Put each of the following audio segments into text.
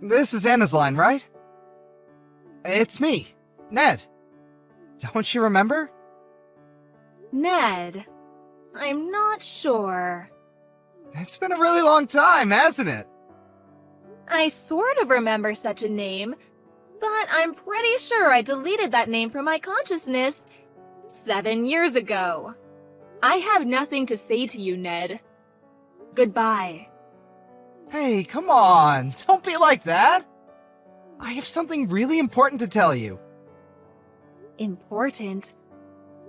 This is Anna's line, right? It's me, Ned. Don't you remember? Ned, I'm not sure. It's been a really long time, hasn't it? I sort of remember such a name, but I'm pretty sure I deleted that name from my consciousness 7 years ago. I have nothing to say to you, Ned. Goodbye. Hey, come on, don't be like that. I have something really important to tell you. Important?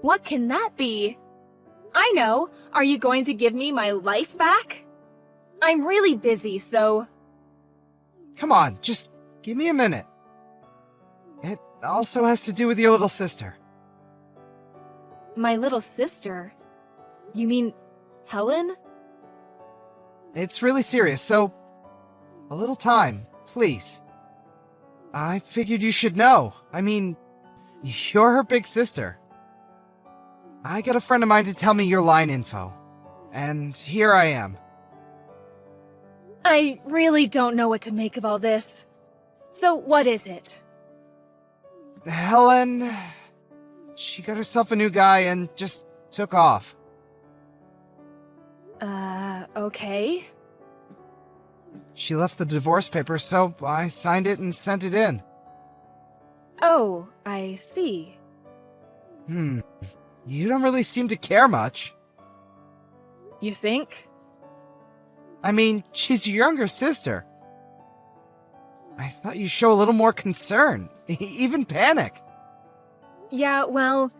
What can that be? I know. Are you going to give me my life back? I'm really busy, so... Come on, just give me a minute. It also has to do with your little sister. My little sister? You mean Helen? It's really serious, so a little time, please. I figured you should know. I mean, you're her big sister. I got a friend of mine to tell me your line info, and here I am. I really don't know what to make of all this. So what is it? Helen, she got herself a new guy and just took off. Okay. She left the divorce papers, so I signed it and sent it in. Oh, I see. You don't really seem to care much. You think? I mean, she's your younger sister. I thought you'd show a little more concern, even panic. Yeah, well,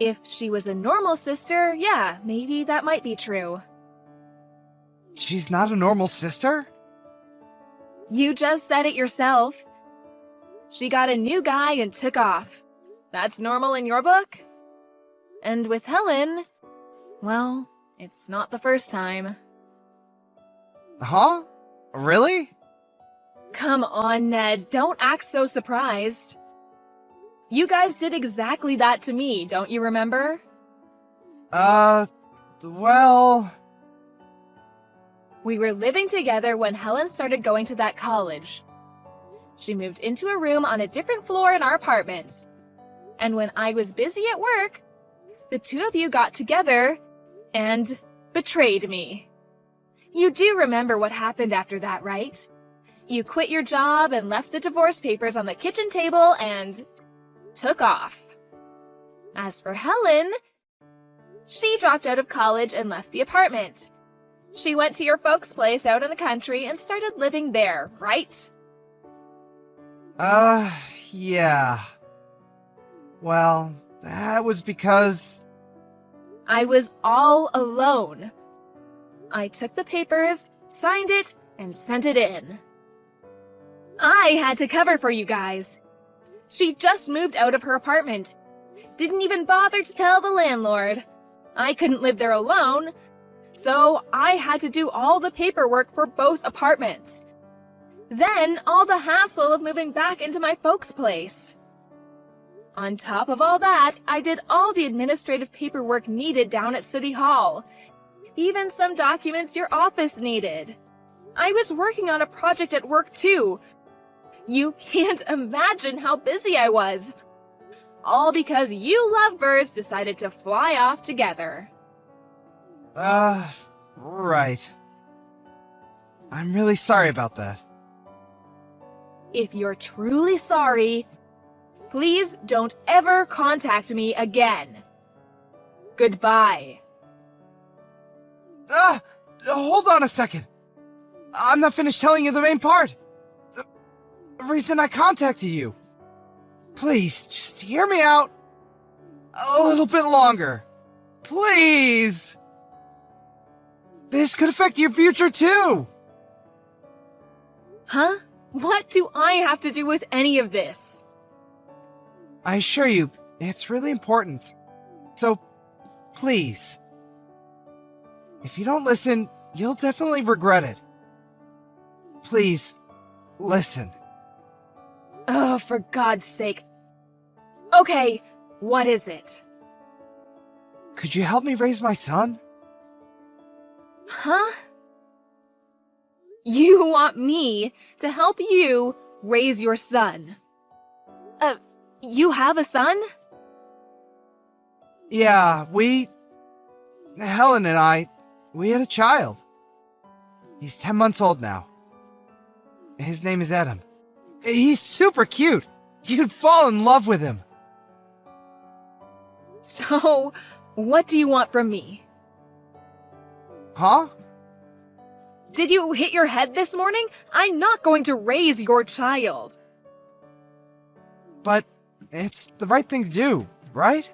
if she was a normal sister, yeah, maybe that might be true. She's not a normal sister? You just said it yourself. She got a new guy and took off. That's normal in your book? And with Helen, well, it's not the first time. Huh? Really? Come on, Ned, don't act so surprised. You guys did exactly that to me, don't you remember? Well... We were living together when Helen started going to that college. She moved into a room on a different floor in our apartment. And when I was busy at work, the two of you got together and betrayed me. You do remember what happened after that, right? You quit your job and left the divorce papers on the kitchen table and took off. As for Helen, she dropped out of college and left the apartment. She went to your folks' place out in the country and started living there, right? Yeah. Well, that was because... I was all alone. I took the papers, signed it, and sent it in. I had to cover for you guys. She just moved out of her apartment. Didn't even bother to tell the landlord. I couldn't live there alone, so I had to do all the paperwork for both apartments. Then all the hassle of moving back into my folks' place. On top of all that, I did all the administrative paperwork needed down at City Hall. Even some documents your office needed. I was working on a project at work too. You can't imagine how busy I was. All because you lovebirds decided to fly off together. Right. I'm really sorry about that. If you're truly sorry, please don't ever contact me again. Goodbye. Hold on a second. I'm not finished telling you the main part. The reason I contacted you. Please, just hear me out a little bit longer. Please! This could affect your future too! Huh? What do I have to do with any of this? I assure you, it's really important. So, please. If you don't listen, you'll definitely regret it. Please, listen. Oh, for God's sake. Okay, what is it? Could you help me raise my son? Huh? You want me to help you raise your son. You have a son? Yeah, Helen and I, we had a child. He's 10 months old now. His name is Adam. He's super cute. You'd fall in love with him. So, what do you want from me? Huh? Did you hit your head this morning? I'm not going to raise your child. But it's the right thing to do, right?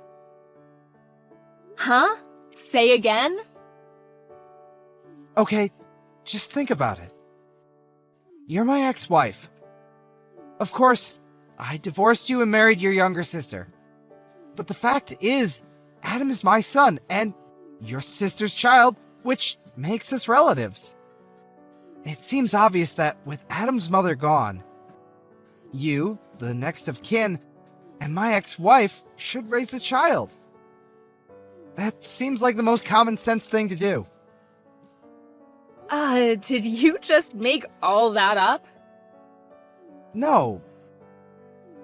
Huh? Say again? Okay, just think about it. You're my ex-wife. Of course, I divorced you and married your younger sister. But the fact is, Adam is my son and your sister's child, which makes us relatives. It seems obvious that with Adam's mother gone, you, the next of kin, and my ex-wife should raise the child. That seems like the most common sense thing to do. Did you just make all that up? No.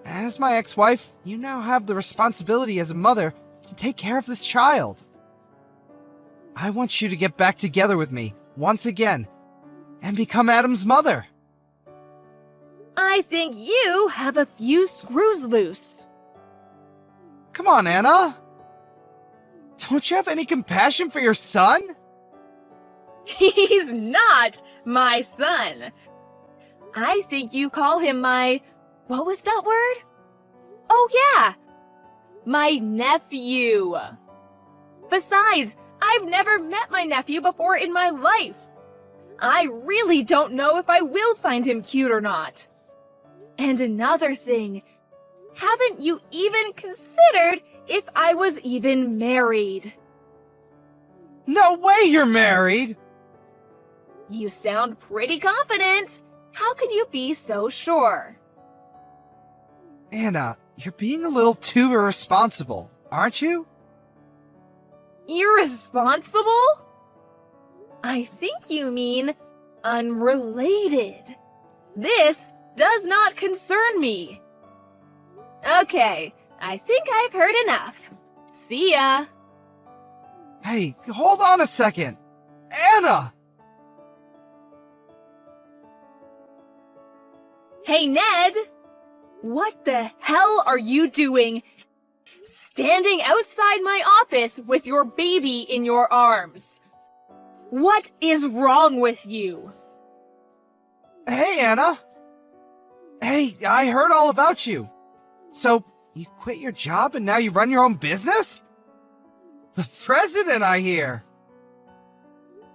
As my ex-wife, you now have the responsibility as a mother to take care of this child. I want you to get back together with me, once again, and become Adam's mother. I think you have a few screws loose. Come on, Anna. Don't you have any compassion for your son? He's not my son. I think you call him what was that word? Oh yeah, my nephew. Besides, I've never met my nephew before in my life. I really don't know if I will find him cute or not. And another thing, haven't you even considered if I was even married? No way you're married! You sound pretty confident. How can you be so sure? Anna, you're being a little too irresponsible, aren't you? Irresponsible? I think you mean unrelated. This does not concern me. Okay, I think I've heard enough. See ya. Hey, hold on a second. Anna! Hey, Ned! What the hell are you doing standing outside my office with your baby in your arms? What is wrong with you? Hey, Anna! Hey, I heard all about you. So, you quit your job and now you run your own business? The president, I hear.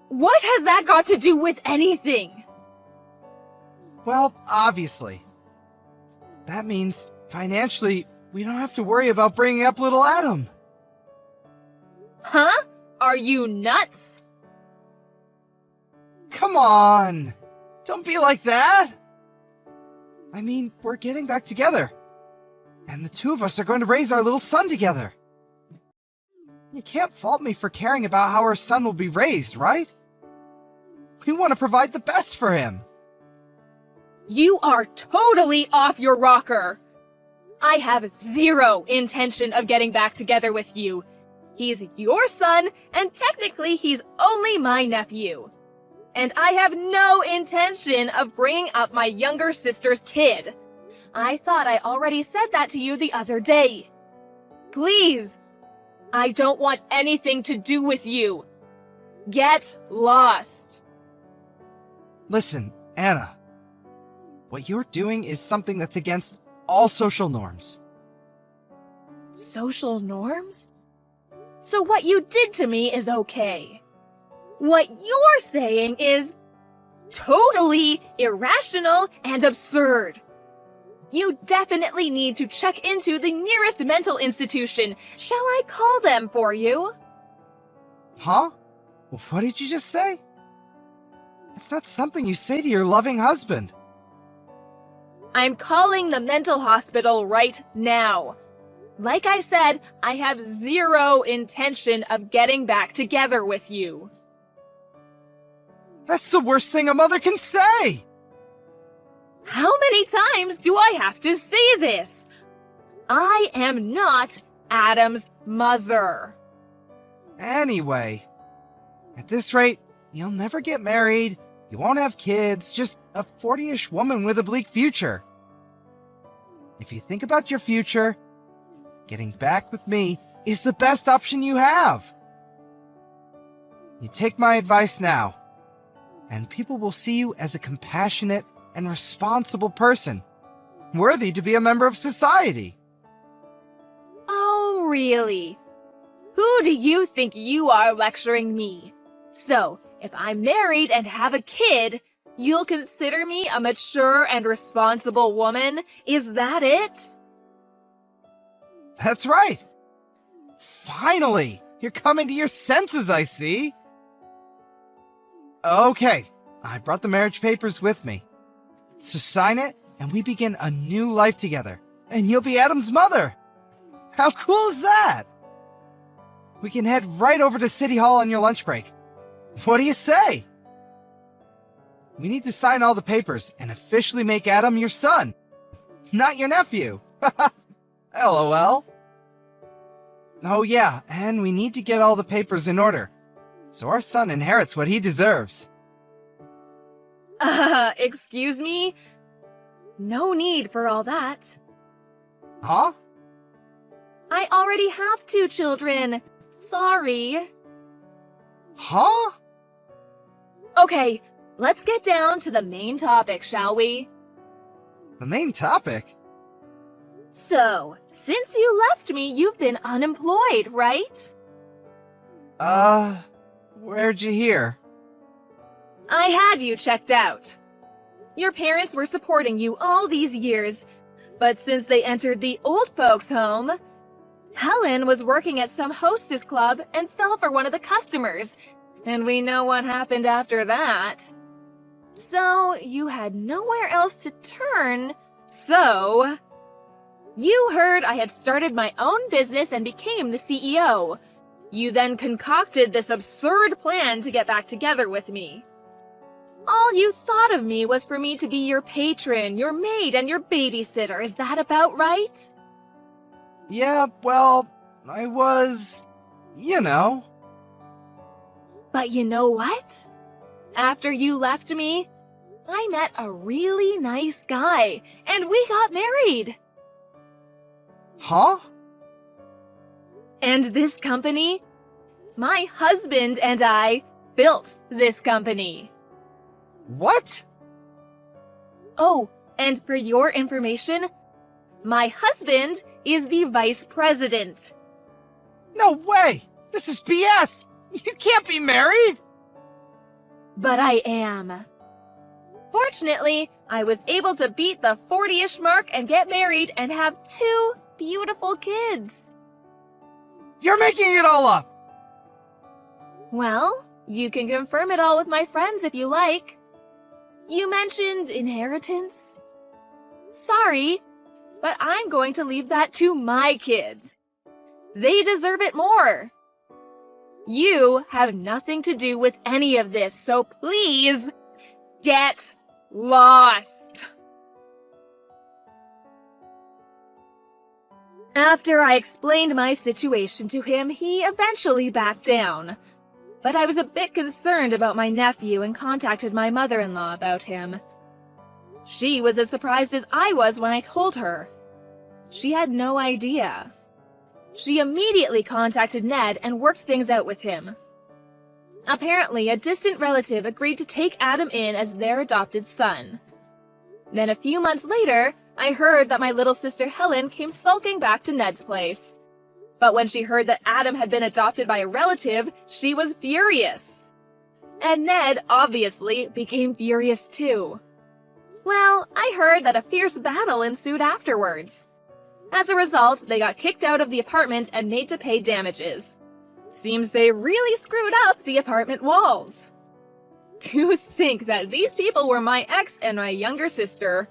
What has that got to do with anything? Well, obviously. That means, financially, we don't have to worry about bringing up little Adam. Huh? Are you nuts? Come on! Don't be like that! I mean, we're getting back together. And the two of us are going to raise our little son together. You can't fault me for caring about how our son will be raised, right? We want to provide the best for him. You are totally off your rocker. I have zero intention of getting back together with you. He's your son, and technically he's only my nephew. And I have no intention of bringing up my younger sister's kid. I thought I already said that to you the other day. Please, I don't want anything to do with you. Get lost. Listen, Anna. What you're doing is something that's against all social norms. Social norms? So what you did to me is okay. What you're saying is totally irrational and absurd. You definitely need to check into the nearest mental institution. Shall I call them for you? Huh? What did you just say? It's not something you say to your loving husband. I'm calling the mental hospital right now. Like I said, I have zero intention of getting back together with you. That's the worst thing a mother can say! How many times do I have to say this? I am not Adam's mother. Anyway, at this rate, you'll never get married, you won't have kids, just a 40-ish woman with a bleak future. If you think about your future, getting back with me is the best option you have. You take my advice now, and people will see you as a compassionate and responsible person, worthy to be a member of society. Oh, really? Who do you think you are lecturing me? So, if I'm married and have a kid, you'll consider me a mature and responsible woman? Is that it? That's right. Finally, you're coming to your senses, I see. Okay, I brought the marriage papers with me. So sign it, and we begin a new life together. And you'll be Adam's mother. How cool is that? We can head right over to City Hall on your lunch break. What do you say? We need to sign all the papers and officially make Adam your son, not your nephew. LOL. Oh yeah, and we need to get all the papers in order, so our son inherits what he deserves. Excuse me? No need for all that. Huh? I already have 2 children. Sorry. Huh? Okay, let's get down to the main topic, shall we? The main topic? So, since you left me, you've been unemployed, right? Where'd you hear? I had you checked out. Your parents were supporting you all these years, but since they entered the old folks' home, Helen was working at some hostess club and fell for one of the customers, and we know what happened after that. So, you had nowhere else to turn, so... You heard I had started my own business and became the CEO. You then concocted this absurd plan to get back together with me. All you thought of me was for me to be your patron, your maid, and your babysitter. Is that about right? Yeah, well, I was... you know. But you know what? After you left me, I met a really nice guy, and we got married. Huh? And this company? My husband and I built this company. What? Oh, and for your information, my husband is the vice president. No way! This is BS! You can't be married! But I am. Fortunately, I was able to beat the 40-ish mark and get married and have 2 beautiful kids. You're making it all up! Well, you can confirm it all with my friends if you like. You mentioned inheritance? Sorry, but I'm going to leave that to my kids. They deserve it more. You have nothing to do with any of this, so please get lost. After I explained my situation to him, he eventually backed down. But I was a bit concerned about my nephew and contacted my mother-in-law about him. She was as surprised as I was when I told her. She had no idea. She immediately contacted Ned and worked things out with him. Apparently, a distant relative agreed to take Adam in as their adopted son. Then a few months later, I heard that my little sister Helen came sulking back to Ned's place. But when she heard that Adam had been adopted by a relative, she was furious. And Ned, obviously, became furious too. Well, I heard that a fierce battle ensued afterwards. As a result, they got kicked out of the apartment and made to pay damages. Seems they really screwed up the apartment walls. To think that these people were my ex and my younger sister.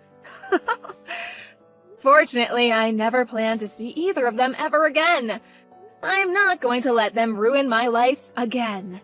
Fortunately, I never plan to see either of them ever again. I'm not going to let them ruin my life again.